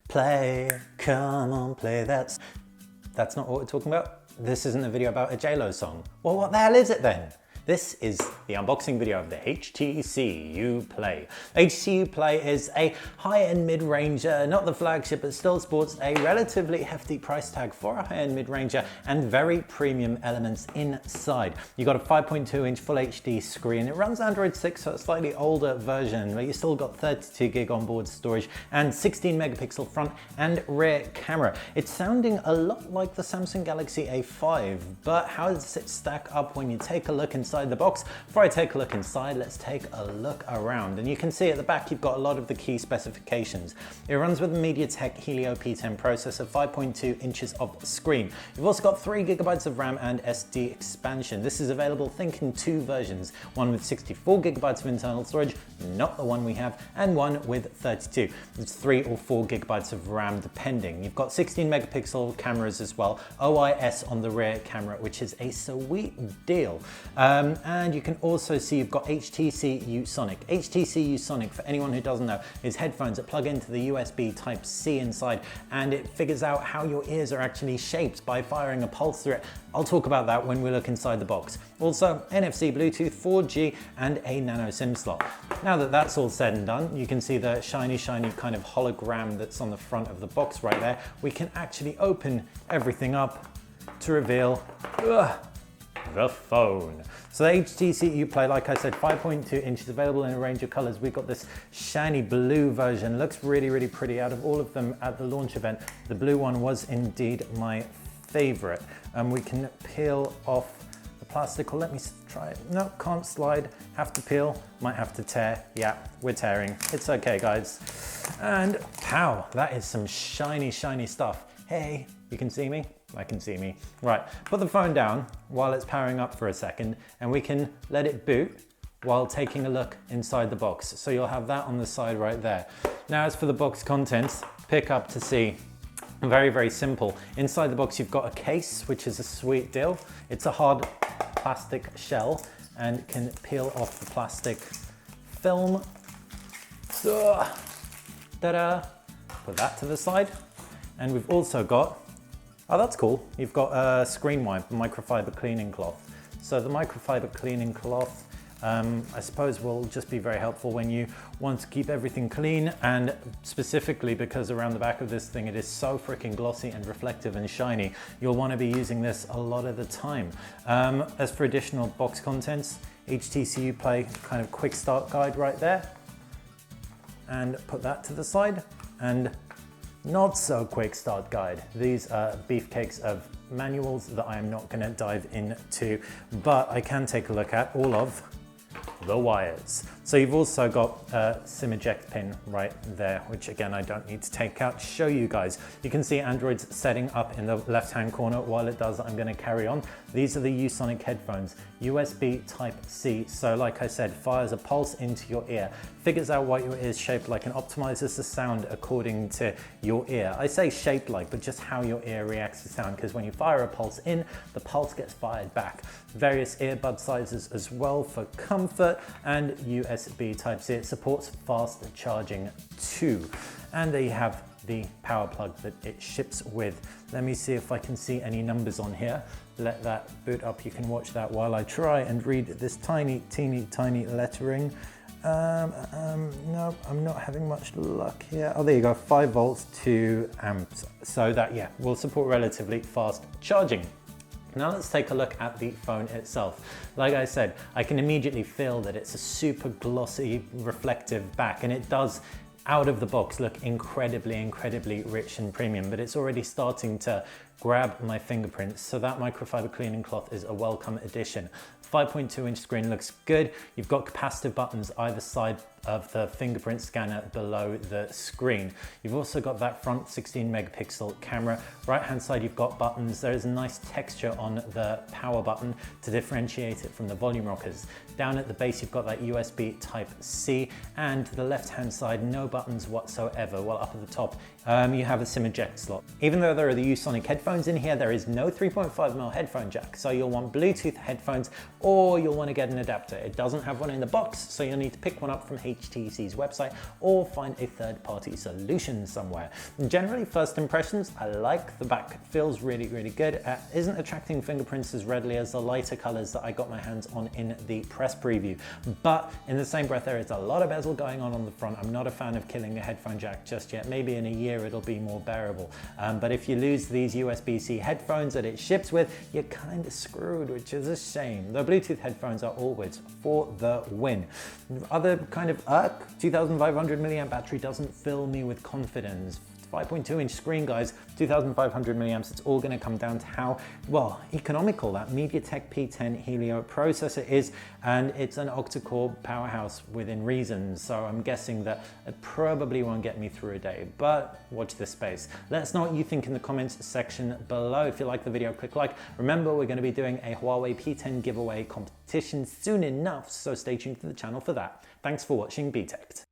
Play, come on, play that. That's not what we're talking about. This isn't a video about a JLo song. Well, what the hell is it then? This is the unboxing video of the HTC U Play. HTC U Play is a high-end mid-ranger, not the flagship, but still sports a relatively hefty price tag for a high-end mid-ranger and very premium elements inside. You got a 5.2-inch Full HD screen. It runs Android 6, so a slightly older version, but you still got 32 gig onboard storage and 16 megapixel front and rear camera. It's sounding a lot like the Samsung Galaxy A5, but how does it stack up when you take a look inside the box? Before I take a look inside, let's take a look around. And you can see at the back, you've got a lot of the key specifications. It runs with a MediaTek Helio P10 processor, 5.2 inches of screen. You've also got 3 gigabytes of RAM and SD expansion. This is available, think, in 2 versions, one with 64 gigabytes of internal storage, not the one we have, and one with 32. It's 3 or 4 gigabytes of RAM depending. You've got 16 megapixel cameras as well, OIS on the rear camera, which is a sweet deal. And you can also see you've got HTC U Sonic. HTC U Sonic, for anyone who doesn't know, is headphones that plug into the USB Type-C inside, and it figures out how your ears are actually shaped by firing a pulse through it. I'll talk about that when we look inside the box. Also, NFC, Bluetooth, 4G, and a nano SIM slot. Now that that's all said and done, you can see the shiny kind of hologram that's on the front of the box right there. We can actually open everything up to reveal the phone. So the HTC U Play, like I said, 5.2 inches, available in a range of colors. We've got this shiny blue version. Looks really, really pretty. Out of all of them at the launch event, the blue one was indeed my favorite. We can peel off the plastic, or let me try it. No, can't slide, have to peel, might have to tear. Yeah, we're tearing. It's okay, guys. And pow, that is some shiny, shiny stuff. Hey, you can see me? I can see me. Right, put the phone down while it's powering up for a second, and we can let it boot while taking a look inside the box. So you'll have that on the side right there. Now, as for the box contents, pick up to see. Very, very simple. Inside the box, you've got a case, which is a sweet deal. It's a hard plastic shell and can peel off the plastic film. Ta-da! Put that to the side. And we've also got, oh, that's cool. You've got a screen wipe, microfiber cleaning cloth. So the microfiber cleaning cloth, I suppose, will just be very helpful when you want to keep everything clean, and specifically because around the back of this thing, it is so freaking glossy and reflective and shiny. You'll want to be using this a lot of the time. As for additional box contents, HTC U Play kind of quick start guide right there, and put that to the side. And not so quick start guide. These are beefcakes of manuals that I am not going to dive into, but I can take a look at all of the wires. So you've also got a SIM eject pin right there, which again, I don't need to take out to show you guys. You can see Android's setting up in the left-hand corner. While it does, I'm going to carry on. These are the U Sonic headphones, USB Type-C. So like I said, fires a pulse into your ear, figures out what your ear is shaped like, and optimizes the sound according to your ear. I say shaped like, but just how your ear reacts to sound, because when you fire a pulse in, the pulse gets fired back. Various earbud sizes as well for comfort, and USB Type-C. It supports fast charging too. And there you have the power plug that it ships with. Let me see if I can see any numbers on here. Let that boot up. You can watch that while I try and read this tiny, teeny, tiny lettering. No, I'm not having much luck here. Oh, there you go, 5 volts, 2 amps. So that, yeah, will support relatively fast charging. Now let's take a look at the phone itself. Like I said, I can immediately feel that it's a super glossy, reflective back, and it does out of the box look incredibly, incredibly rich and premium, but it's already starting to grab my fingerprints. So that microfiber cleaning cloth is a welcome addition. 5.2-inch screen looks good. You've got capacitive buttons either side of the fingerprint scanner below the screen. You've also got that front 16 megapixel camera. Right hand side, you've got buttons. There is a nice texture on the power button to differentiate it from the volume rockers. Down at the base, you've got that USB Type-C, and the left hand side, no buttons whatsoever. While up at the top, you have a SIM eject slot. Even though there are the U Sonic headphones in here, there is no 3.5mm headphone jack. So you'll want Bluetooth headphones, or you'll want to get an adapter. It doesn't have one in the box, so you'll need to pick one up from HTC. HTC's website or find a third-party solution somewhere. Generally, first impressions, I like the back. It feels really, really good. Isn't attracting fingerprints as readily as the lighter colors that I got my hands on in the press preview. But in the same breath, there is a lot of bezel going on the front. I'm not a fan of killing a headphone jack just yet. Maybe in a year it'll be more bearable. But if you lose these USB-C headphones that it ships with, you're kind of screwed, which is a shame. The Bluetooth headphones are always for the win. Other kind of 2,500 milliamp battery doesn't fill me with confidence. 5.2-inch screen, guys, 2,500 milliamps. It's all going to come down to how, well, economical that MediaTek P10 Helio processor is, and it's an octa-core powerhouse within reason, so I'm guessing that it probably won't get me through a day, but watch this space. Let us know what you think in the comments section below. If you like the video, click like. Remember, we're going to be doing a Huawei P10 giveaway competition soon enough, so stay tuned to the channel for that. Thanks for watching BTech.